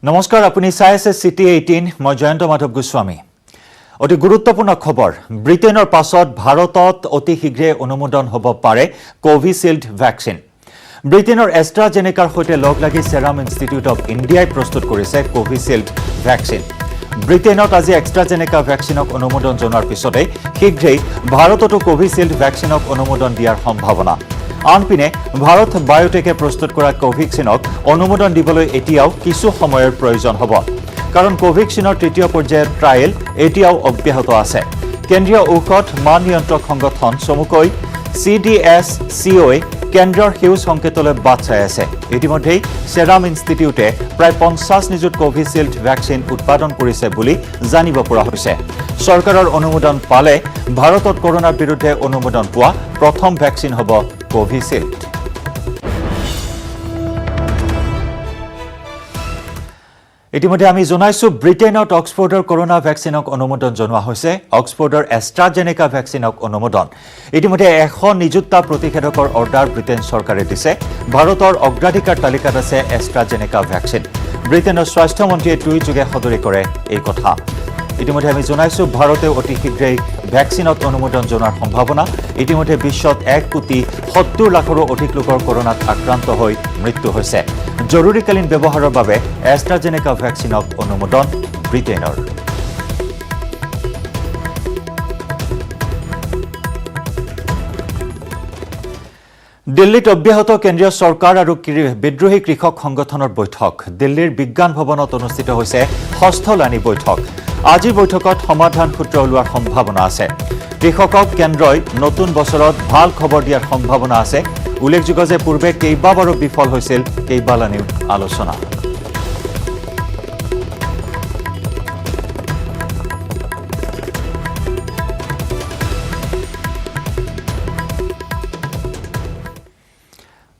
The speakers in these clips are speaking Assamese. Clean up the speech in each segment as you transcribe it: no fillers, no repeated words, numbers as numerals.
নমস্কাৰ আপুনি চাই আছে সিটি 18 মই জয়ন্ত মাধৱ গোস্বামী অতি গুৰুত্বপূৰ্ণ খবৰ ব্ৰিটেনৰ পাছত ভাৰতত অতি শীঘ্ৰে অনুমোদন হ'ব পাৰে কোভিশিল্ড ভ্যাকচিন ব্ৰিটেনৰ এষ্ট্ৰাজেনেকাৰ সৈতে লগ লাগি সেৰাম ইনষ্টিটিউট অফ ইণ্ডিয়াই প্ৰস্তুত কৰিছে কোভিশিল্ড ভ্যাকচিন ব্ৰিটেনত আজি এষ্ট্ৰাজেনেকা ভ্যাকচিনক অনুমোদন জনোৱাৰ পিছতে শীঘ্ৰেই ভাৰততো কোভিশিল্ড ভ্যাকচিনক অনুমোদন দিয়াৰ সম্ভাৱনা আনপিনে ভাৰত বায়োটেকে প্ৰস্তুত কৰা কোভিক্সিনক অনুমোদন দিবলৈ এতিয়াও কিছু সময়ৰ প্ৰয়োজন হ'ব কাৰণ কোভিক্সিনৰ তৃতীয় পৰ্যায়ৰ ট্ৰায়েল এতিয়াও অব্যাহত আছে কেন্দ্ৰীয় ঔষধ মান নিয়ন্ত্ৰক সংগঠন চমুকৈ CDSCOয়ে কেন্দ্ৰৰ হিউজ সংকেতলৈ বাট চাই আছে ইতিমধ্যে সেৰাম ইনষ্টিটিউটে প্ৰায় 50 নিযুত কোভিশিল্ড ভ্যাকচিন উৎপাদন কৰিছে বুলি জানিব পৰা হৈছে চৰকাৰৰ অনুমোদন পালে ভাৰতত কৰোনাৰ বিৰুদ্ধে অনুমোদন পোৱা প্ৰথম ভ্যাকচিন হ'ব কোভিশিল্ড ইতিমধ্যে আমি জনাইছো ব্ৰিটেনত অক্সফোৰ্ডৰ কৰোনা ভ্যাকচিনক অনুমোদন জনোৱা হৈছে অক্সফোৰ্ডৰ এষ্ট্ৰাজেনেকা ভ্যাকচিনক অনুমোদন ইতিমধ্যে 100 নিযুক্ত প্ৰতিষেধকৰ অৰ্ডাৰ ব্ৰিটেন চৰকাৰে দিছে ভাৰতৰ অগ্ৰাধিকাৰ তালিকাত আছে এষ্ট্ৰাজেনেকা ভ্যাকচিন ব্ৰিটেনৰ স্বাস্থ্য মন্ত্ৰীয়ে টুইট যোগে সদৰি কৰে এই কথা ইতিমধ্যে আমি জনাইছো ভাৰতে অতি শীঘ্ৰেই ভ্যাকচিনত অনুমোদন জনোৱাৰ সম্ভাৱনা ইতিমধ্যে বিশ্বত 1,70 লাখৰো অধিক লোকৰ কৰোনাত আক্ৰান্ত হৈ মৃত্যু হৈছে জৰুৰীকালীন ব্যৱহাৰৰ বাবে এষ্ট্ৰাজেনেকা ভ্যাকচিনক অনুমোদন ব্ৰিটেনৰ দিল্লীত অব্যাহত কেন্দ্ৰীয় চৰকাৰ আৰু বিদ্ৰোহী কৃষক সংগঠনৰ বৈঠক দিল্লীৰ বিজ্ঞান ভৱনত অনুষ্ঠিত হৈছে ষষ্ঠ লানি বৈঠক আজিৰ বৈঠকত সমাধান সূত্ৰ ওলোৱাৰ সম্ভাৱনা আছে কৃষকক কেন্দ্ৰই নতুন বছৰত ভাল খবৰ দিয়াৰ সম্ভাৱনা আছে উল্লেখযোগ্য যে পূৰ্বে কেইবাবাৰো বিফল হৈছিল কেইবালানিও আলোচনা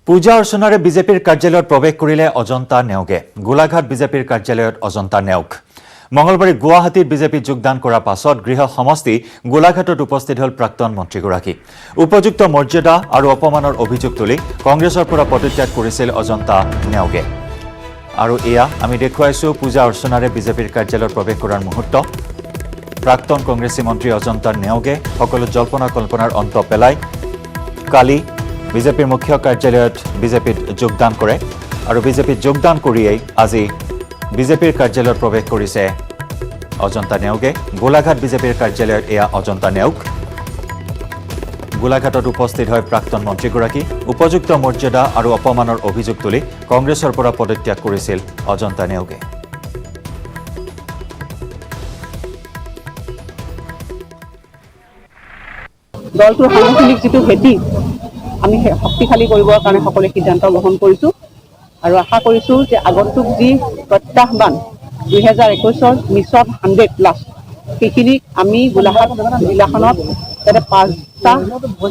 পূজা অৰ্চনাৰে বিজেপিৰ কাৰ্যালয়ত প্ৰৱেশ কৰিলে অজন্তা নেওগে গোলাঘাট বিজেপিৰ কাৰ্যালয়ত অজন্তা নেওগ মঙ্গলবাৰে গুৱাহাটীত বিজেপিত যোগদান কৰাৰ পাছত গৃহ সমষ্টি গোলাঘাটত উপস্থিত হল প্ৰাক্তন মন্ত্ৰীগৰাকী উপযুক্ত মৰ্যাদা আৰু অপমানৰ অভিযোগ তুলি কংগ্ৰেছৰ পৰা পদত্যাগ কৰিছিল অজন্তা নেওগে আৰু এয়া আমি দেখুৱাইছো পূজা অৰ্চনাৰে বিজেপিৰ কাৰ্যালয়ত প্ৰৱেশ কৰাৰ মুহূৰ্ত প্ৰাক্তন কংগ্ৰেছী মন্ত্ৰী অজন্তা নেওগে সকলো জল্পনা কল্পনাৰ অন্ত পেলাই কালি বিজেপিৰ মুখ্য কাৰ্যালয়ত বিজেপিত যোগদান কৰে আৰু বিজেপিত যোগদান কৰিয়েই আজি বিজেপিৰ কাৰ্যালয়ত প্ৰৱেশ কৰিছে অজন্তা নেওগে গোলাঘাট বিজেপিৰ কাৰ্যালয়ত এয়া অজন্তা নেওগ গোলাঘাটত উপস্থিত হয় প্ৰাক্তন মন্ত্ৰীগৰাকী উপযুক্ত মৰ্যাদা আৰু অপমানৰ অভিযোগ তুলি কংগ্ৰেছৰ পৰা পদত্যাগ কৰিছিল অজন্তা নেওগে দলটোৰ সাংগঠনিক যিটো ভেটি আমি শক্তিশালী কৰিবৰ কাৰণে সকলোৱে সিদ্ধান্ত গ্ৰহণ কৰিছোঁ আৰু আশা কৰিছোঁ যে আগন্তুক যি প্ৰত্যাহ্বান 2021 মিছন 100+ সেইখিনিক আমি গোলাঘাট জিলাখনত যাতে 5টা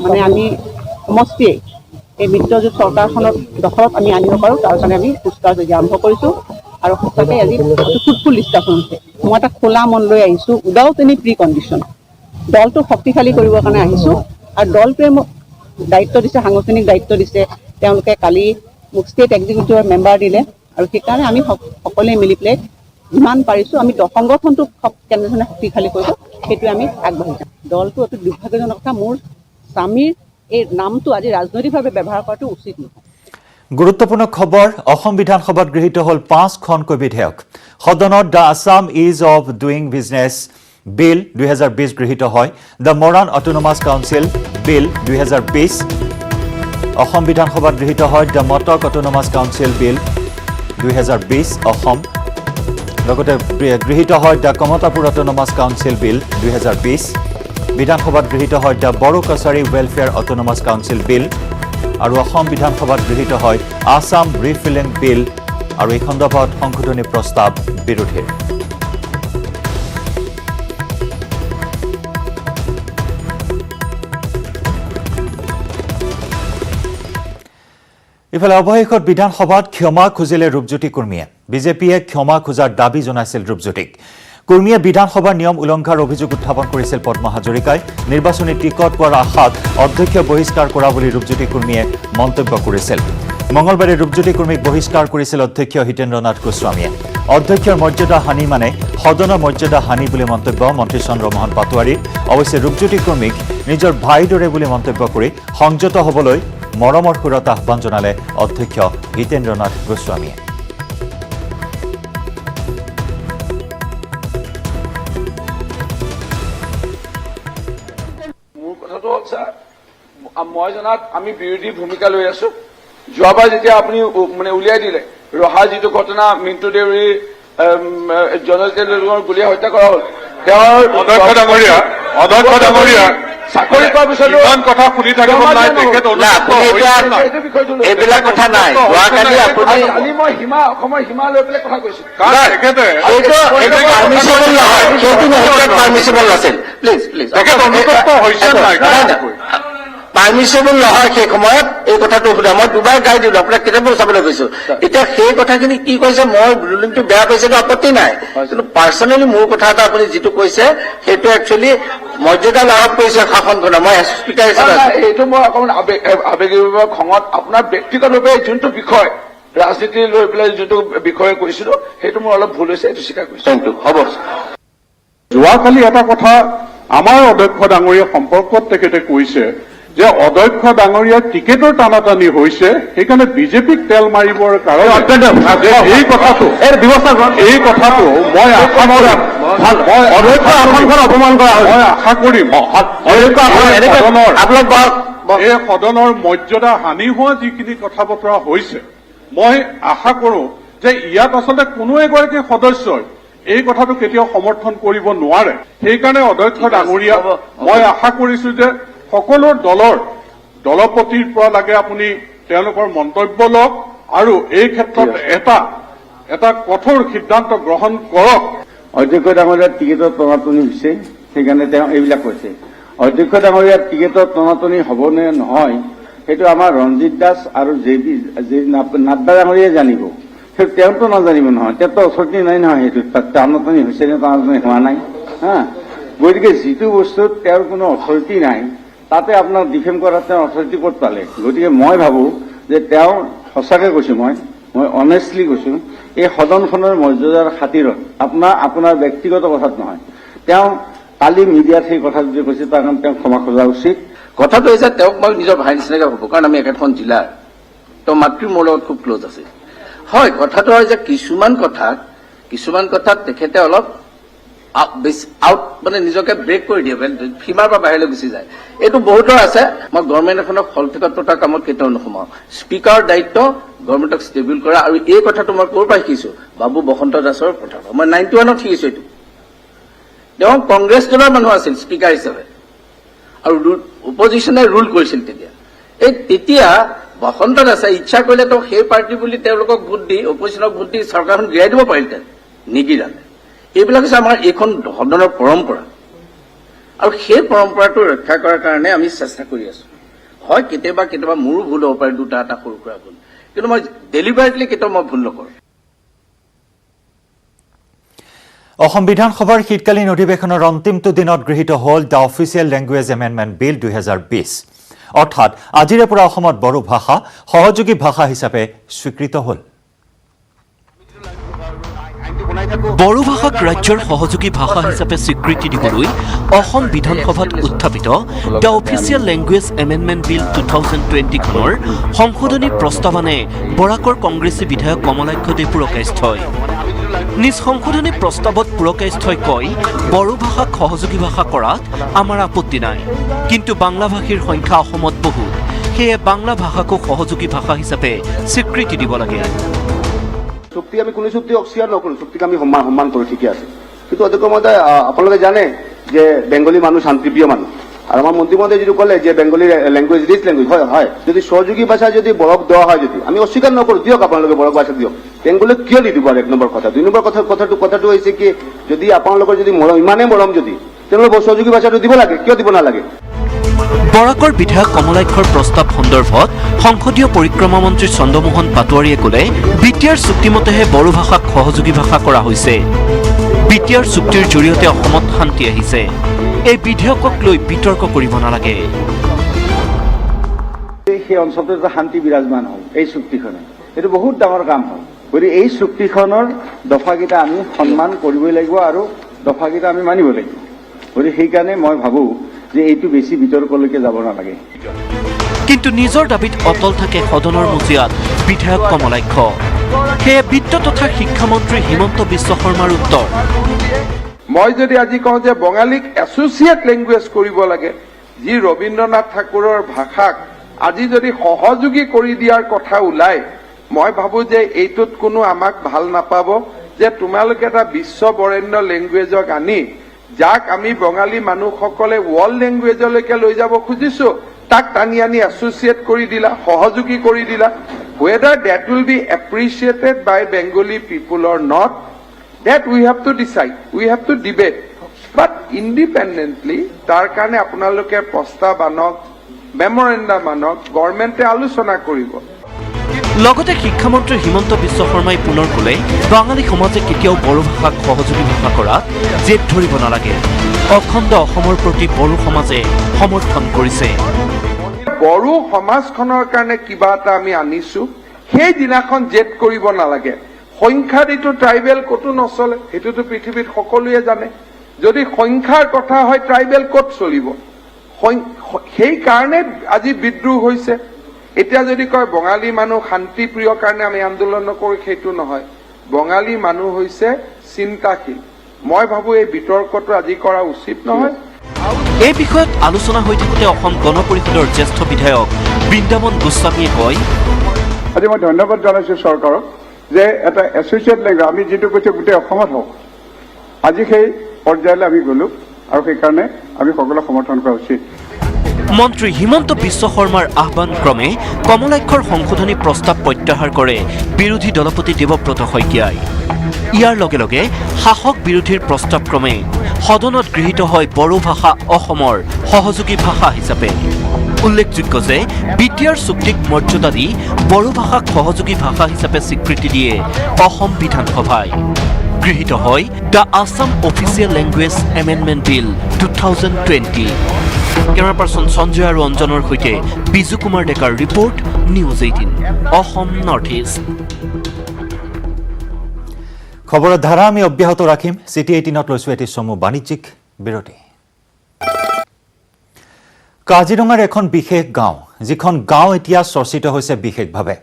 মানে আমি সমষ্টিয়ে এই মিত্ৰজোঁট চৰকাৰখনত দখলত আমি আনিব পাৰোঁ তাৰ কাৰণে আমি খোজকাঢ়ি আৰম্ভ কৰিছোঁ আৰু সঁচাকৈ আজি ফুটফুল ডিছকাশ্যন হৈছে মই এটা খোলা মন লৈ আহিছোঁ উইদাউট এনি প্ৰি কণ্ডিশ্যন দলটো শক্তিশালী কৰিবৰ কাৰণে আহিছোঁ আৰু দলটোৱে মোক দায়িত্ব দিছে সাংগঠনিক দায়িত্ব দিছে তেওঁলোকে কালি মোক ষ্টেট এক্সিকিউটিভৰ মেম্বাৰ দিলে আৰু সেইকাৰণে আমি সকলোৱে মিলি পেলাই যিমান পাৰিছোঁ আমি সংগঠনটোক কেনেধৰণে শক্তিশালী কৰিছোঁ সেইটোৱে আমি আগবাঢ়ি যাম দলটো অতি দুৰ্ভাগ্যজনক কথা মোৰ স্বামীৰ এই নামটো আজি ৰাজনৈতিকভাৱে ব্যৱহাৰ কৰাটো উচিত নহয় গুৰুত্বপূৰ্ণ খবৰ অসম বিধানসভাত গৃহীত হ'ল 5খনকৈ বিধেয়ক সদনত the Assam ease of doing business bill 2020 গৃহীত হয় the Moran autonomous council bill 2020 অসম বিধানসভাত গৃহীত হয় the Matak autonomous council bill 2020 অসম লগতে গৃহীত হয় the Kamatapur autonomous council bill 2020 বিধানসভাত গৃহীত হয় দ্য বড়ো কাছাৰী ৱেলফেয়াৰ অটোনমাছ কাউন্সিল বিল আৰু অসম বিধানসভাত গৃহীত হয় আছাম ৰিফিলিং বিল আৰু এই সন্দৰ্ভত সংশোধনী প্ৰস্তাৱ বিৰোধীৰ ইফালে অৱশেষত বিধানসভাত ক্ষমা খুজিলে ৰূপজ্যোতি কুৰ্মীয়ে বিজেপিয়ে ক্ষমা খোজাৰ দাবী জনাইছিল ৰূপজ্যোতিক কুৰ্মীয়ে বিধানসভাৰ নিয়ম উলংঘাৰ অভিযোগ উত্থাপন কৰিছিল পদ্মা হাজৰিকাই নিৰ্বাচনী টিকট পোৱাৰ আশাত অধ্যক্ষ বহিষ্কাৰ কৰা বুলি ৰূপজ্যোতি কুৰ্মীয়ে মন্তব্য কৰিছিল মঙ্গলবাৰে ৰূপজ্যোতি কুৰ্মীক বহিষ্কাৰ কৰিছিল অধ্যক্ষ হিতেন্দ্ৰ নাথ গোস্বামীয়ে অধ্যক্ষৰ মৰ্যাদা হানি মানে সদনৰ মৰ্যাদা হানি বুলি মন্তব্য মন্ত্ৰী চন্দ্ৰমোহন পাটোৱাৰীৰ। অৱশ্যে ৰূপজ্যোতি কুৰ্মীক নিজৰ ভাইৰ দৰে বুলি মন্তব্য কৰি সংযত হ'বলৈ মৰমৰ সুৰত আহ্বান জনালে অধ্যক্ষ হিতেন্দ্ৰ নাথ গোস্বামীয়ে। মই জনাত আমি বিৰোধী ভূমিকা লৈ আছো। যোৱাবাৰ যেতিয়া আপুনি মানে উলিয়াই দিলে ৰহা যিটো ঘটনা মিণ্টু দেউৰী জনজাতীয় লোকৰ গুলীয়াই হত্যা কৰা হ'ল, তেওঁৰ অধ্যক্ষ ডাঙৰীয়া চাকৰি কৰাৰ পিছত ইমান কথা শুনি থাকিব নাই। এইবিলাক কথা নাই। যোৱাকালি আপুনি মই অসমৰ সীমা লৈ পেলাই কথা কৈছো। পাৰ্মিচিবল নাছিল। প্লিজ প্লিজ পাৰ্মিচিবল নহয়। সেই সময়ত এই কথাটো সোধা মই দুবাৰ গাই দিলো, আপোনাক কিতাপবোৰ চাবলৈ কৈছো। এতিয়া সেই কথাখিনি কি কৈছে, মই ৰুলিংটো বেয়া পাইছে আপত্তি নাই, কিন্তু পাৰ্চনেলি মোৰ কথা এটা আপুনি যিটো কৈছে সেইটো একচুৱেলি মৰ্যাদা লাভ কৰিছে শাসনখনে। মই স্পীকাৰ হিচাপে এইটো মই অকণমান আৱেগিক খঙত আপোনাৰ ব্যক্তিগতভাৱে যোনটো বিষয় ৰাজনীতি লৈ পেলাই যোনটো বিষয়ে কৈছিলো সেইটো মোৰ অলপ ভুল হৈছে, এইটো স্বীকাৰ কৰিছো। হ'ব। যোৱাকালি এটা কথা আমাৰ অধ্যক্ষ ডাঙৰীয়া সম্পৰ্কত তেখেতে কৈছে যে অধ্যক্ষ ডাঙৰীয়াৰ টিকেটৰ টানাটানি হৈছে, সেইকাৰণে বিজেপিক তেল মাৰিবৰ কাৰণে এই কথাটো মই অধ্যক্ষ আসনখন অপমান কৰা মই আশা কৰিম এই সদনৰ মৰ্যাদা হানি হোৱা যিখিনি কথা বতৰা হৈছে, মই আশা কৰো যে ইয়াত আচলতে কোনো এগৰাকী সদস্যই এই কথাটো কেতিয়াও সমৰ্থন কৰিব নোৱাৰে। সেইকাৰণে অধ্যক্ষ ডাঙৰীয়া মই আশা কৰিছো যে সকলো দলপতিৰ পৰা লাগে আপুনি তেওঁলোকৰ মন্তব্য লওক আৰু এই ক্ষেত্ৰত এটা কঠোৰ সিদ্ধান্ত গ্ৰহণ কৰক। অধ্যক্ষ ডাঙৰীয়াৰ টিকেটৰ টনাটনি হৈছে, সেইকাৰণে তেওঁ এইবিলাক কৈছে। অধ্যক্ষ ডাঙৰীয়াৰ টিকেটৰ টনাটনি হ'ব নে নহয় সেইটো আমাৰ ৰঞ্জিত দাস আৰু নাড্ডা ডাঙৰীয়াই জানিব। সেইটো তেওঁতো নাজানিব নহয়, তেওঁতো অথৰিটি নাই নহয়। সেইটো টানাটনি হৈছে নে টানাটনি হোৱা নাই হা। গতিকে যিটো বস্তুত তেওঁৰ কোনো অথৰিটি নাই তাতে আপোনাক ডিফেম কৰাত তেওঁ অথৰিটি ক'ত পালে। গতিকে মই ভাবো যে তেওঁ সঁচাকৈ কৈছো, মই অনেষ্টলি কৈছো, এই সদনখনৰ মৰ্যাদাৰ খাতিৰত আপোনাৰ ব্যক্তিগত কথাত নহয়, তেওঁ কালি মিডিয়াত সেই কথা যদি কৈছে তাৰ কাৰণে তেওঁ ক্ষমা খোজা উচিত। কথাটো হৈছে তেওঁক মই নিজৰ ভাই নিচিনাকে ভাবো, কাৰণ আমি একেখন জিলাৰ। তেওঁ মাতৃ মোৰ লগত খুব ক্লজ আছে। হয়, কথাটো হয় যে কিছুমান কথাত তেখেতে অলপ আউট মানে নিজকে ব্ৰেক কৰি দিয়ে, সীমাৰ পৰা বাহিৰলৈ গুচি যায়। এইটো বহুতৰ আছে। মই গভৰ্ণমেণ্ট এখনক হলফিকত পতা কামত কেতিয়াও নোসোমাও। স্পীকাৰৰ দায়িত্ব গভৰ্ণমেণ্টক ষ্টেবল কৰা, আৰু এই কথাটো মই ক'ৰ পৰা শিকিছো, বাবু বসন্ত দাসৰ কথা। মই 91ত শিকিছো এইটো। তেওঁ কংগ্ৰেছ দলৰ মানুহ আছিল স্পীকাৰ হিচাপে, আৰু অপজিশ্যনে ৰুল কৰিছিল তেতিয়া। তেতিয়া বসন্ত দাসে ইচ্ছা কৰিলে তেওঁ সেই পাৰ্টি বুলি তেওঁলোকক ভোট দি, অপজিশ্যনক ভোট দি চৰকাৰখন গিৰাই দিব পাৰিলেহেঁতেন, নিগিৰালে। এইবিলাক হৈছে আমাৰ এইখন সদনৰ পৰম্পৰা, আৰু সেই পৰম্পৰাটো ৰক্ষা কৰাৰ কাৰণে আমি চেষ্টা কৰি আছো। হয়, কেতিয়াবা মোৰো ভুল হ'ব পাৰে, দুটা এটা সৰু সুৰা ভুল, কিন্তু মই ডেলিভাৰেটলি কেতিয়াও মই ভুল নকৰোঁ। অসম বিধানসভাৰ শীতকালীন অধিৱেশনৰ অন্তিমটো দিনত গৃহীত হ'ল দ্য অফিচিয়েল লেংগুৱেজ এমেণ্ডমেণ্ট বিল 2020। অৰ্থাৎ আজিৰে পৰা অসমত বড়ো ভাষা সহযোগী ভাষা হিচাপে স্বীকৃত হ'ল। বড়ো ভাষাক ৰাজ্যৰ সহযোগী ভাষা হিচাপে স্বীকৃতি দিবলৈ অসম বিধানসভাত উত্থাপিত দ্য অফিচিয়েল লেংগুৱেজ এমেণ্ডমেণ্ট বিল 2020 খনৰ সংশোধনী প্ৰস্তাৱানে বৰাকৰ কংগ্ৰেছী বিধায়ক কমলাক্ষ দে পুৰকায়স্থই। নিজ সংশোধনী প্ৰস্তাৱত পুৰকায়স্থই কয়, বড়ো ভাষাক সহযোগী ভাষা কৰাত আমাৰ আপত্তি নাই, কিন্তু বাংলা ভাষীৰ সংখ্যা অসমত বহুত, সেয়ে বাংলা ভাষাকো সহযোগী ভাষা হিচাপে স্বীকৃতি দিব লাগে। চুক্তি আমি কোনো চুক্তি অস্বীকাৰ নকৰো, চুক্তিক আমি সন্মান কৰো, ঠিকে আছে। কিন্তু অধ্যক্ষ মহোদয়, আপোনালোকে জানে যে বেংগলী মানুহ শান্তিপ্ৰিয় মানুহ, আৰু আমাৰ মন্ত্ৰী মহোদয় যিটো ক'লে যে বেংগলী লেংগুৱেজ ৰিচ লেংগুৱেজ হয়, যদি সহযোগী ভাষা যদি বৰক দেওয়া হয়, যদি আমি অস্বীকাৰ নকৰো, দিয়ক আপোনালোকে বৰক ভাষা দিয়ক। বেংগলীক কিয় নিদিব? আৰু 1 নম্বৰ কথা। 2 নম্বৰ কথাটো হৈছে কি, যদি আপোনালোকৰ যদি ইমানেই মৰম যদি, তেনেহ'লে সহযোগী ভাষাটো দিব লাগে, কিয় দিব নালাগে? বৰাকৰ বিধায়ক কমলাক্ষৰ প্ৰস্তাৱ সন্দৰ্ভত সংসদীয় পৰিক্ৰমা মন্ত্ৰী চন্দ্ৰমোহন পাটোৱাৰীয়ে ক'লে, বিটিআৰ চুক্তিমতেহে বড়ো ভাষাক সহযোগী ভাষা কৰা হৈছে। বিটিআৰ চুক্তিৰ জৰিয়তে অসমত শান্তি আহিছে। এই বিধেয়কক লৈ বিতৰ্ক কৰিব নালাগে। সেই অঞ্চলটোত শান্তি বিৰাজমান হ'ল এই চুক্তিখনে, এইটো বহুত ডাঙৰ কাম হ'ল। গতিকে এই চুক্তিখনৰ দফাকেইটা আমি সন্মান কৰিবই লাগিব আৰু দফাকেইটা আমি মানিব লাগিব। গতিকে সেইকাৰণে মই ভাবোঁ যে এইটো বেছি বিতৰ্কলৈকে যাব নালাগে। কিন্তু নিজৰ দাবীত অটল থাকে সদনৰ মজিয়াত বিধায়ক কমলাক্ষ। সেয়ে বিত্ত তথা শিক্ষামন্ত্ৰী হিমন্ত বিশ্ব শৰ্মাৰ উত্তৰ, মই যদি আজি কওঁ যে বঙালীক এছ'চিয়েট লেংগুৱেজ কৰিব লাগে, যি ৰবীন্দ্ৰনাথ ঠাকুৰৰ ভাষাক আজি যদি সহযোগী কৰি দিয়াৰ কথা ওলায়, মই ভাবোঁ যে এইটোত কোনো আমাক ভাল নাপাব যে তোমালোকে এটা বিশ্ব বৰেণ্য লেংগুৱেজক আনি যাক আমি বঙালী মানুহসকলে ৱৰ্ল্ড লেংগুৱেজলৈকে লৈ যাব খুজিছো, তাক টানি আনি এছ'চিয়েট কৰি দিলা, সহযোগী কৰি দিলা। Whether that will be appreciated by Bengali people or not, that we have to decide. We have to debate. But independently, তাৰ কাৰণে আপোনালোকে প্ৰস্তাৱ আনক, মেমৰেণ্ডাম আনক, গভৰ্ণমেণ্টে আলোচনা কৰিব। লগতে শিক্ষামন্ত্ৰী হিমন্ত বিশ্ব শৰ্মাই পুনৰ ক'লে বাঙালী সমাজে কেতিয়াও বড়ো ভাষাক সহযোগী ভাষা কৰাত জেদ ধৰিব নালাগে। অখণ্ড অসমৰ প্ৰতি বড়ো সমাজে সমৰ্থন কৰিছে। বড়ো সমাজখনৰ কাৰণে কিবা এটা আমি আনিছো, সেই দিনাখন জেদ কৰিব নালাগে। সংখ্যাত এইটো ট্ৰাইবেল ক'তো নচলে, সেইটোতো পৃথিৱীত সকলোৱে জানে। যদি সংখ্যাৰ কথা হয় ট্ৰাইবেল ক'ত চলিব? সেইকাৰণে আজি বিদ্ৰোহ হৈছে। এতিয়া যদি কয় বঙালী মানুহ শান্তিপ্ৰিয় কাৰণে আমি আন্দোলন নকৰো, সেইটো নহয়। বঙালী মানুহ হৈছে চিন্তাশীল। মই ভাবো এই বিতৰ্কটো আজি কৰা উচিত নহয়। এই বিষয়ত আলোচনা হৈ থাকোঁতে অসম গণ পৰিষদৰ জ্যেষ্ঠ বিধায়ক বৃন্দাবন গোস্বামীয়ে কয়, আজি মই ধন্যবাদ জনাইছো চৰকাৰক যে এটা এছ'চিয়েট লেংগুৱেজ আমি যিটো কৈছো গোটেই অসমত হওক, আজি সেই পৰ্যায়লৈ আমি গলো আৰু সেইকাৰণে আমি সকলোৱে সমৰ্থন কৰা উচিত। মন্ত্ৰী হিমন্ত বিশ্ব শৰ্মাৰ আহ্বান ক্ৰমে কমলাক্ষৰ সংশোধনী প্ৰস্তাৱ প্ৰত্যাহাৰ কৰে বিৰোধী দলপতি দেৱব্ৰত শইকীয়াই। ইয়াৰ লগে লগে শাসক বিৰোধীৰ প্ৰস্তাৱ ক্ৰমে সদনত গৃহীত হয় বড়ো ভাষা অসমৰ সহযোগী ভাষা হিচাপে। উল্লেখযোগ্য যে BTR চুক্তিক মৰ্যাদা দি বড়ো ভাষাক সহযোগী ভাষা হিচাপে স্বীকৃতি দিয়ে অসম বিধানসভাই। গৃহীত হয় the Assam official language amendment bill 2020। Camera person Sanjay আৰু অঞ্জনৰ সৈতে বিজু কুমাৰ ডেকাৰ report, news 18 Assam north east. খবৰৰ ধাৰা আমি অব্যাহত ৰাখিম। চিটি 18ত লৈছো এটি চমু বাণিজ্যিক বিৰতি। কাজিৰঙাৰ এখন বিশেষ গাঁও, যিখন গাঁও এতিয়া চৰ্চিত হৈছে বিশেষভাৱে।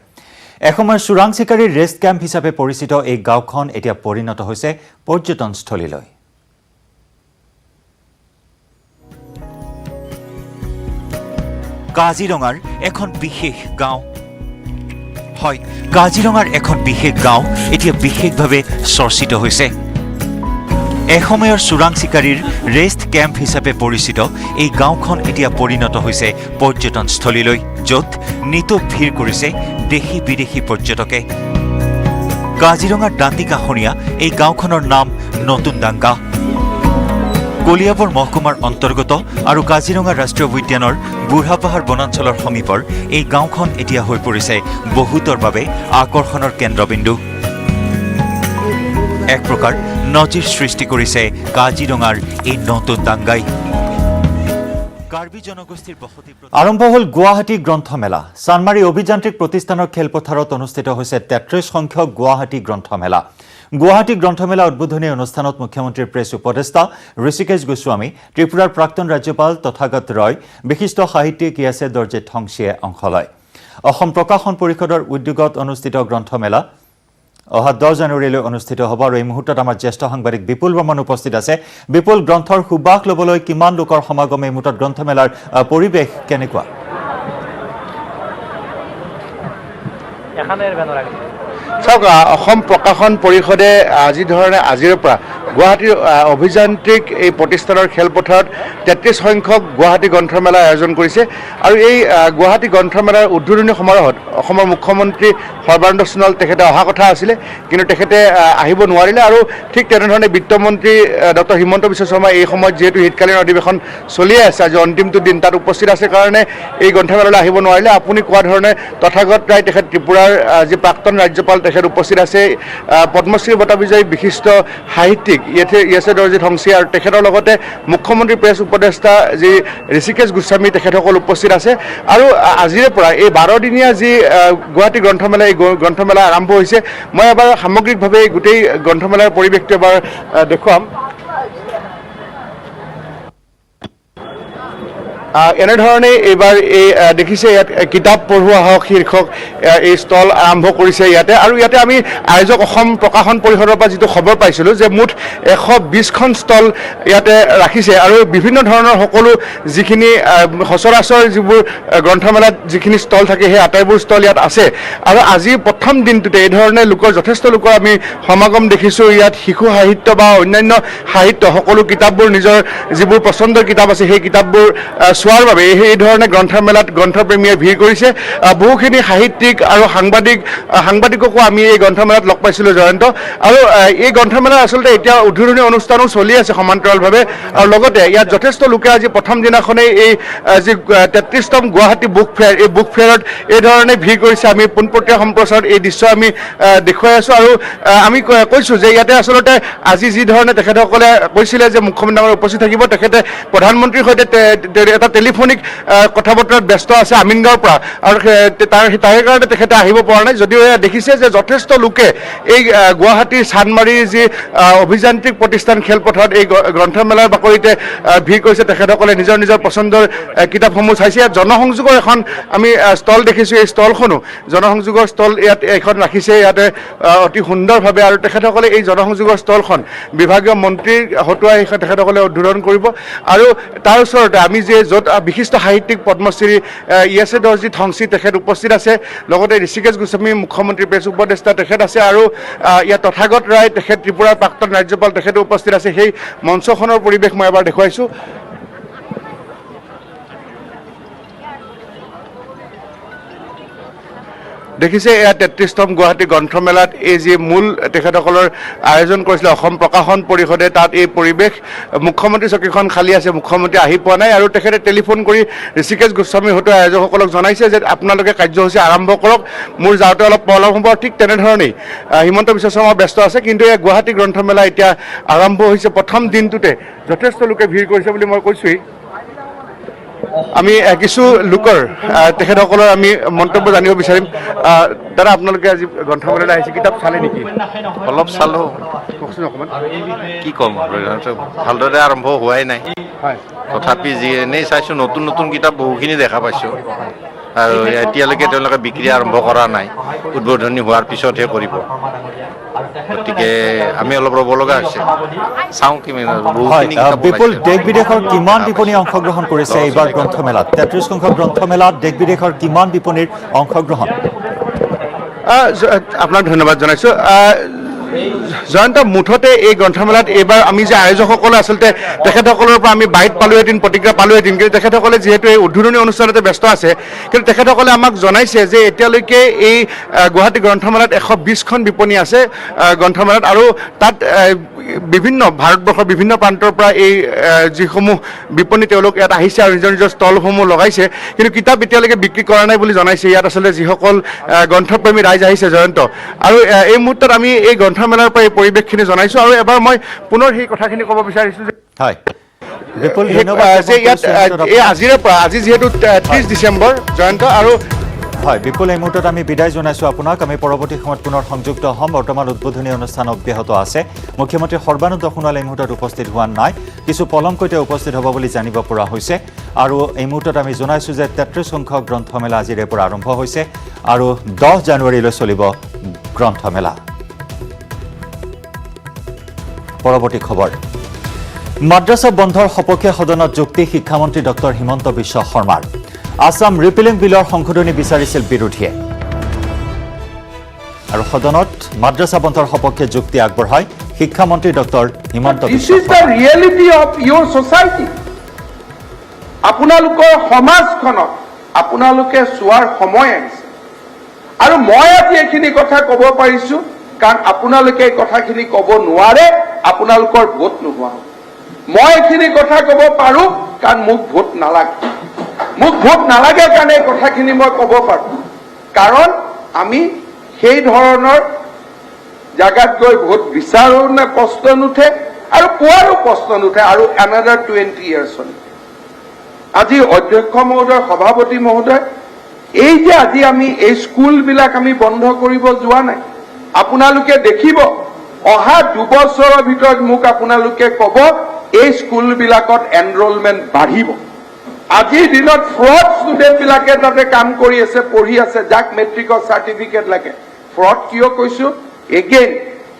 এসময়ৰ চোৰাং চিকাৰীৰ ৰেষ্ট কেম্প হিচাপে পৰিচিত এই গাঁওখন এতিয়া পৰিণত হৈছে পৰ্যটনস্থলীলৈ। কাজিৰঙাৰ এখন বিশেষ গাঁও, হয়, কাজিৰঙাৰ এখন বিশেষ গাঁও এতিয়া বিশেষভাৱে চৰ্চিত হৈছে। এসময়ৰ চোৰাং চিকাৰীৰ ৰেষ্ট কেম্প হিচাপে পৰিচিত এই গাঁওখন এতিয়া পৰিণত হৈছে পৰ্যটনস্থলীলৈ, য'ত নিতৌ ভিৰ কৰিছে দেশী বিদেশী পৰ্যটকে। কাজিৰঙাৰ দাঁতি কাষৰীয়া এই গাঁওখনৰ নাম নতুন ডাংগা। কলিয়াবৰ মহকুমাৰ অন্তৰ্গত আৰু কাজিৰঙা ৰাষ্ট্ৰীয় উদ্যানৰ বুঢ়াপাহাৰ বনাঞ্চলৰ সমীপৰ এই গাঁওখন এতিয়া হৈ পৰিছে বহুতৰ বাবে আকৰ্ষণৰ কেন্দ্ৰবিন্দু। এক প্ৰকাৰ নজিৰ সৃষ্টি কৰিছে কাজিৰঙাৰ এই নতুন ডাংগাই। কাৰ্বি জনগোষ্ঠীৰ বসতি আৰম্ভ হ'ল গুৱাহাটী গ্ৰন্থমেলা। চানমাৰী অভিযান্ত্ৰিক প্ৰতিষ্ঠানৰ খেলপথাৰত অনুষ্ঠিত হৈছে 33 সংখ্যক গুৱাহাটী গ্ৰন্থমেলা। গুৱাহাটী গ্ৰন্থমেলা উদ্বোধনী অনুষ্ঠানত মুখ্যমন্ত্ৰীৰ প্ৰেছ উপদেষ্টা ঋষিকেশ গোস্বামী, ত্ৰিপুৰাৰ প্ৰাক্তন ৰাজ্যপাল তথাগত ৰয়, বিশিষ্ট সাহিত্যিক ইয়াছে দৰ্জে থংচিয়ে অংশ লয়। অসম প্ৰকাশন পৰিষদৰ উদ্যোগত অনুষ্ঠিত গ্ৰন্থমেলা অহা 10 জানুৱাৰীলৈ অনুষ্ঠিত হ'ব। আৰু এই মুহূৰ্তত আমাৰ জ্যেষ্ঠ সাংবাদিক বিপুল বৰ্মন উপস্থিত আছে। বিপুল, গ্ৰন্থৰ সুবাস ল'বলৈ কিমান লোকৰ সমাগম, এই মুহূৰ্তত গ্ৰন্থমেলাৰ পৰিৱেশ কেনেকুৱা? চাওক, অসম প্ৰকাশন পৰিষদে আজিৰ পৰা গুৱাহাটীৰ অভিযান্ত্ৰিক এই প্ৰতিষ্ঠানৰ খেলপথাৰত 33 সংখ্যক গুৱাহাটী গ্ৰন্থমেলাৰ আয়োজন কৰিছে। আৰু এই গুৱাহাটী গ্ৰন্থমেলাৰ উদ্বোধনী সমাৰোহত অসমৰ মুখ্যমন্ত্ৰী সৰ্বানন্দ সোণোৱাল তেখেতে অহা কথা আছিলে, কিন্তু তেখেতে আহিব নোৱাৰিলে। আৰু ঠিক তেনেধৰণে বিত্তমন্ত্ৰী ডক্টৰ হিমন্ত বিশ্ব শৰ্মা এই সময়ত যিহেতু শীতকালীন অধিৱেশন চলিয়ে আছে, আজি অন্তিমটো দিন, তাত উপস্থিত আছে কাৰণে এই গ্ৰন্থমেলালৈ আহিব নোৱাৰিলে। আপুনি কোৱা ধৰণে তথাগত ৰায়, তেখেত ত্ৰিপুৰাৰ যি প্ৰাক্তন ৰাজ্যপাল, তেখেত উপস্থিত আছে। পদ্মশ্ৰী বঁটা বিজয়ী বিশিষ্ট সাহিত্যিক ইয়াছে দৰ্জে থংচি আৰু তেখেতৰ লগতে মুখ্যমন্ত্ৰী প্ৰেছ উপদেষ্টা যি ঋষিকেশ গোস্বামী, তেখেতসকল উপস্থিত আছে। আৰু আজিৰে পৰা এই 12 দিনীয়া যি গুৱাহাটী গ্ৰন্থমেলা, এই গ্ৰন্থমেলা আৰম্ভ হৈছে মই এবাৰ সামগ্ৰিকভাৱে গোটেই গ্ৰন্থমেলাৰ পৰিৱেশটো এবাৰ দেখুৱাম এনেধৰণে এইবাৰ এই দেখিছে ইয়াত কিতাপ পঢ়োৱা হওক শীৰ্ষক এই ষ্টল আৰম্ভ কৰিছে ইয়াতে আৰু ইয়াতে আমি আয়োজক অসম প্ৰকাশন পৰিষদৰ পৰা যিটো খবৰ পাইছিলোঁ যে মুঠ 120খন ষ্টল ইয়াতে ৰাখিছে আৰু বিভিন্ন ধৰণৰ সকলো যিখিনি সচৰাচৰ যিবোৰ গ্ৰন্থমেলাত যিখিনি ষ্টল থাকে সেই আটাইবোৰ ষ্টল ইয়াত আছে আৰু আজি প্ৰথম দিনটোতে এই ধৰণে যথেষ্ট লোকৰ আমি সমাগম দেখিছোঁ ইয়াত শিশু সাহিত্য বা অন্যান্য সাহিত্য সকলো কিতাপবোৰ নিজৰ যিবোৰ পচন্দৰ কিতাপ আছে সেই কিতাপবোৰ চোৱাৰ বাবে এই ধৰণে গ্ৰন্থমেলাত গ্ৰন্থপ্ৰেমীয়ে ভিৰ কৰিছে বহুখিনি সাহিত্যিক আৰু সাংবাদিককো আমি এই গ্ৰন্থমেলাত লগ পাইছিলোঁ জয়ন্ত আৰু এই গ্ৰন্থমেলাৰ আচলতে এতিয়া উদ্বোধনী অনুষ্ঠানো চলি আছে সমান্তৰালভাৱে আৰু লগতে ইয়াত যথেষ্ট লোকে আজি প্ৰথম দিনাখনেই এই যি 33তম গুৱাহাটী বুক ফেয়াৰ এই বুক ফেয়াৰত এই ধৰণে ভিৰ কৰিছে আমি পোনপটীয়া সম্প্ৰচাৰত এই দৃশ্য আমি দেখুৱাই আছোঁ আৰু আমি কৈছোঁ যে ইয়াতে আচলতে আজি যি ধৰণে তেখেতসকলে কৈছিলে যে মুখ্যমন্ত্ৰী ডাঙৰ উপস্থিত থাকিব তেখেতে প্ৰধানমন্ত্ৰীৰ সৈতে এটা টেলিফোনিক কথা বতৰাত ব্যস্ত আছে আমিনগাঁৱৰ পৰা আৰু তাৰে কাৰণে তেখেতে আহিব পৰা নাই যদিও দেখিছে যে যথেষ্ট লোকে এই গুৱাহাটীৰ চান্দমাৰীৰ যি অভিযান্ত্ৰিক প্ৰতিষ্ঠান খেলপথাৰত এই গ্ৰন্থমেলাৰ বাকৰিতে ভিৰ কৰিছে তেখেতসকলে নিজৰ নিজৰ পচন্দৰ কিতাপসমূহ চাইছে ইয়াত জনসংযোগৰ এখন আমি ষ্টল দেখিছোঁ এই ষ্টলখনো জনসংযোগৰ ষ্টল ইয়াত এখন ৰাখিছে ইয়াতে অতি সুন্দৰভাৱে আৰু তেখেতসকলে এই জনসংযোগৰ ষ্টলখন বিভাগীয় মন্ত্ৰীৰ হতুৱাই তেখেতসকলে উদ্বোধন কৰিব আৰু তাৰ ওচৰতে আমি যে য'ত বিশিষ্ট সাহিত্যিক পদ্মশ্ৰী ইয়েছে দৰ্জী থংচী তেখেত উপস্থিত আছে লগতে ঋষিকেশ গোস্বামী মুখ্যমন্ত্ৰী প্ৰেছ উপদেষ্টা তেখেত আছে আৰু ইয়াত তথাগত ৰায় তেখেত ত্ৰিপুৰাৰ প্ৰাক্তন ৰাজ্যপাল তেখেতো উপস্থিত আছে সেই মঞ্চখনৰ পৰিৱেশ মই এবাৰ দেখুৱাইছোঁ দেখিছে এয়া 33তম গুৱাহাটী গ্ৰন্থমেলাত এই যি মূল তেখেতসকলৰ আয়োজন কৰিছিলে অসম প্ৰকাশন পৰিষদে তাত এই পৰিৱেশ মুখ্যমন্ত্ৰী চকীখন খালী আছে মুখ্যমন্ত্ৰী আহি পোৱা নাই আৰু তেখেতে টেলিফোন কৰি ঋষিকেশ গোস্বামী হতুৱাই আয়োজকসকলক জনাইছে যে আপোনালোকে কাৰ্যসূচী আৰম্ভ কৰক মোৰ যাওঁতে অলপ পলম হ'ব ঠিক তেনেধৰণেই হিমন্ত বিশ্ব শৰ্মা ব্যস্ত আছে কিন্তু এই গুৱাহাটী গ্ৰন্থমেলা এতিয়া আৰম্ভ হৈছে প্ৰথম দিনটোতে যথেষ্ট লোকে ভিৰ কৰিছে বুলি মই কৈছোঁৱেই আমি কিছু লোকৰ তেখেতসকলৰ আমি মন্তব্য জানিব বিচাৰিম দাদা আপোনালোকে আজি গ্ৰন্থমেলালৈ আহিছে কিতাপ চালে নেকি অলপ চালোঁ কওকচোন অকণমান কি ক'ম ভালদৰে আৰম্ভ হোৱাই নাই হয় তথাপি যি এনেই চাইছোঁ নতুন নতুন কিতাপ বহুখিনি দেখা পাইছোঁ আৰু এতিয়ালৈকে তেওঁলোকে বিক্ৰী আৰম্ভ কৰা নাই উদ্বোধনী হোৱাৰ পিছতহে কৰিব গতিকে আমি অলপ ৰ'ব লগা হৈছে চাওঁ বহুখিনি বিপুল দেশ বিদেশৰ কিমান বিপণী অংশগ্ৰহণ কৰিছে এইবাৰ গ্ৰন্থমেলাত 33 সংখ্যক গ্ৰন্থমেলাত দেশ বিদেশৰ কিমান বিপণীৰ অংশগ্ৰহণ আপোনাক ধন্যবাদ জনাইছোঁ জয়ন্ত মুঠতে এই গ্ৰন্থমেলাত এইবাৰ আমি যে আয়োজকসকলে আচলতে তেখেতসকলৰ পৰা আমি বাইট পালোহেঁতেন প্ৰতিক্ৰিয়া পালোহেঁতেন কিন্তু তেখেতসকলে যিহেতু এই উদ্বোধনী অনুষ্ঠানতে ব্যস্ত আছে কিন্তু তেখেতসকলে আমাক জনাইছে যে এতিয়ালৈকে এই গুৱাহাটী গ্ৰন্থমেলাত 120খন বিপণী আছে গ্ৰন্থমেলাত আৰু তাত বিভিন্ন ভাৰতবৰ্ষৰ বিভিন্ন প্ৰান্তৰ পৰা এই যিসমূহ বিপণী তেওঁলোক ইয়াত আহিছে আৰু নিজৰ নিজৰ ষ্টলসমূহ লগাইছে কিন্তু কিতাপ এতিয়ালৈকে বিক্ৰী কৰা নাই বুলি জনাইছে ইয়াত আচলতে যিসকল গ্ৰন্থপ্ৰেমী ৰাইজ আহিছে জয়ন্ত আৰু এই মুহূৰ্তত আমি এই গ্ৰন্থমেলাৰ পৰা এই পৰিৱেশখিনি জনাইছোঁ আৰু এবাৰ মই পুনৰ সেই কথাখিনি ক'ব বিচাৰিছোঁ যে হয় বিপুল যে ইয়াত এই আজিৰে পৰা আজি যিহেতু 30 ডিচেম্বৰ জয়ন্ত আৰু হয় বিপুল এই মুহূৰ্তত আমি বিদায় জনাইছোঁ আপোনাক আমি পৰৱৰ্তী সময়ত পুনৰ সংযুক্ত হ'ম বৰ্তমান উদ্বোধনী অনুষ্ঠান অব্যাহত আছে মুখ্যমন্ত্ৰী সৰ্বানন্দ সোণোৱাল এই মুহূৰ্তত উপস্থিত হোৱা নাই কিছু পলমকৈ উপস্থিত হ'ব বুলি জানিব পৰা হৈছে আৰু এই মুহূৰ্তত আমি জনাইছোঁ যে 33 সংখ্যক গ্ৰন্থমেলা আজিৰে পৰা আৰম্ভ হৈছে আৰু 10 জানুৱাৰীলৈ চলিব গ্ৰন্থমেলা পৰৱৰ্তী খবৰ মাদ্ৰাছা বন্ধৰ সপক্ষে সদনত যুক্তি শিক্ষামন্ত্ৰী ডক্টৰ হিমন্ত বিশ্ব শৰ্মাৰ আসাম ৰিপিলিং বিলৰ সংশোধনী বিচাৰিছিল বিৰোধীয়ে আৰু সদনত মাদ্ৰাছা বন্ধৰ সপক্ষে যুক্তি আগবঢ়ায় শিক্ষামন্ত্ৰী doctor Himanta Biswa Sarma reality of your society আপোনালোকৰ সমাজখনক আপোনালোকে চোৱাৰ সময় আহিছে আৰু মই আজি এইখিনি কথা ক'ব পাৰিছোঁ কাৰণ আপোনালোকে এই কথাখিনি ক'ব নোৱাৰে আপোনালোকৰ ভোট নোহোৱা মই এইখিনি কথা ক'ব পাৰোঁ কাৰণ মোক ভোট নালাগে কাৰণে এই কথাখিনি মই ক'ব পাৰোঁ কাৰণ আমি সেই ধৰণৰ জাগাত গৈ ভোট বিচাৰো নে প্ৰশ্ন নুঠে আৰু পোৱাৰো প্ৰশ্ন নুঠে আৰু এনাডাৰ 20 years আজি অধ্যক্ষ মহোদয় সভাপতি মহোদয় এই যে আজি আমি এই স্কুলবিলাক আমি বন্ধ কৰিব যোৱা নাই, আপোনালোকে দেখিব অহা 2 বছৰৰ ভিতৰত মোক আপোনালোকে ক'ব এই স্কুলবিলাকত এনৰোলমেণ্ট বাঢ়িব। আজিৰ দিনত ফ্ৰড ষ্টুডেণ্টবিলাকে তাতে কাম কৰি আছে, পঢ়ি আছে, যাক মেট্ৰিকৰ চাৰ্টিফিকেট লাগে। ফ্ৰড কিয় কৈছো? এগেইন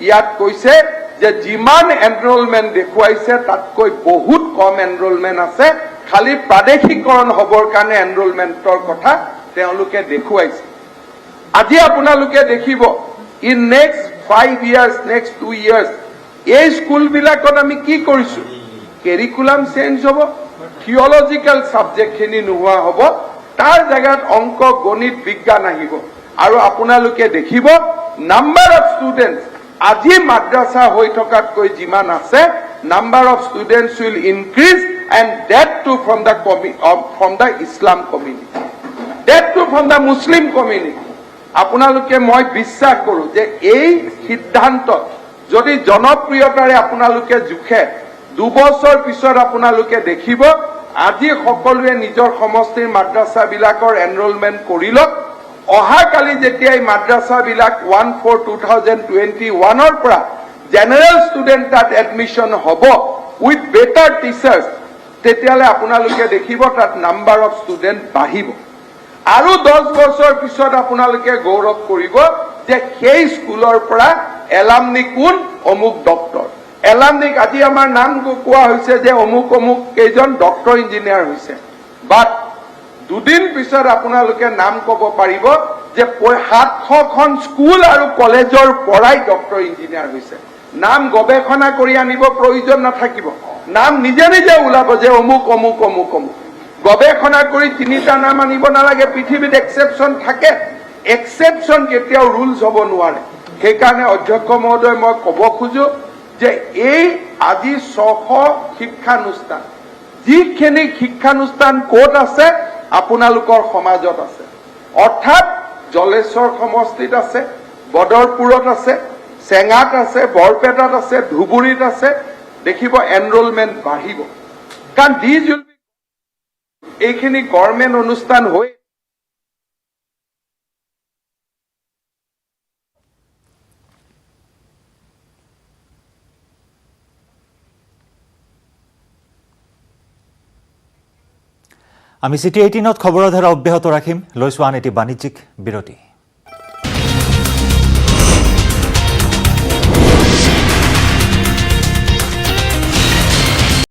ইয়াত কৈছে যে যিমান এনৰোলমেণ্ট দেখুৱাইছে তাতকৈ বহুত কম এনৰোলমেণ্ট আছে, খালি প্ৰাদেশিকৰণ হ'বৰ কাৰণে এনৰোলমেণ্টৰ কথা তেওঁলোকে দেখুৱাইছে। আজি আপোনালোকে দেখিব in next 5 years, next 2 years এই স্কুলবিলাকত আমি কি কৰিছো? কেৰিকুলাম চেঞ্জ হ'ব, থিওলজিকেল ছাবজেক্টখিনি নোহোৱা হ'ব, তাৰ জেগাত অংক, গণিত, বিজ্ঞান আহিব। আৰু আপোনালোকে দেখিব নাম্বাৰ অফ ষ্টুডেণ্টছ আজি মাদ্ৰাছা হৈ থকাতকৈ যিমান আছে, number of students will increase and that to from the Islam community, that to from the Muslim community. আপোনালোকে মই বিশ্বাস কৰোঁ যে এই সিদ্ধান্তত যদি জনপ্ৰিয়তাৰে আপোনালোকে জোখে 2 বছৰ পিছত আপোনালোকে দেখিব আজি সকলোৱে নিজৰ সমষ্টিৰ মাদ্ৰাছাবিলাকৰ এনৰোলমেণ্ট কৰি লওক। অহাকালি যেতিয়া এই মাদ্ৰাছাবিলাক 1/4/2021 পৰা জেনেৰেল ষ্টুডেণ্ট তাত এডমিশ্যন হ'ব উইথ বেটাৰ টিচাৰ্ছ, তেতিয়াহ'লে আপোনালোকে দেখিব তাত নাম্বাৰ অফ ষ্টুডেণ্ট বাঢ়িব। আৰু 10 বছৰ পিছত আপোনালোকে গৌৰৱ কৰিব যে সেই স্কুলৰ পৰা এলামনি কোন? অমুক ডক্টৰ। এলামনিক আজি আমাৰ নাম কোৱা হৈছে যে অমুক অমুক কেইজন ডক্টৰ ইঞ্জিনিয়াৰ হৈছে, বাট 2 দিন পিছত আপোনালোকে নাম ক'ব পাৰিব যে 700খন স্কুল আৰু কলেজৰ পৰাই ডক্টৰ ইঞ্জিনিয়াৰ হৈছে। নাম গৱেষণা কৰি আনিব প্ৰয়োজন নাথাকিব, নাম নিজে নিজে ওলাব যে অমুক অমুক অমুক অমুক। গৱেষণা কৰি 3টা নাম আনিব নালাগে। পৃথিৱীত এক্সেপশ্যন থাকে, এক্সেপশ্যন কেতিয়াও ৰুলছ হ'ব নোৱাৰে। সেইকাৰণে অধ্যক্ষ মহোদয় মই ক'ব খোজো যে এই আজি 600 শিক্ষানুষ্ঠান, যিখিনি শিক্ষানুষ্ঠান ক'ত আছে? আপোনালোকৰ সমাজত আছে, অৰ্থাৎ জলেশ্বৰ সমষ্টিত আছে, বদৰপুৰত আছে, চেঙাত আছে, বৰপেটাত আছে, ধুবুৰীত আছে। দেখিব এনৰোলমেণ্ট বাঢ়িব, কাৰণ দিজ উইল বি এইখিনি গভৰ্ণমেণ্ট অনুষ্ঠান হৈ আমি City 18ত খবৰৰ ধাৰা অব্যাহত ৰাখিম। লৈছো আন এটি বাণিজ্যিক বিৰতি।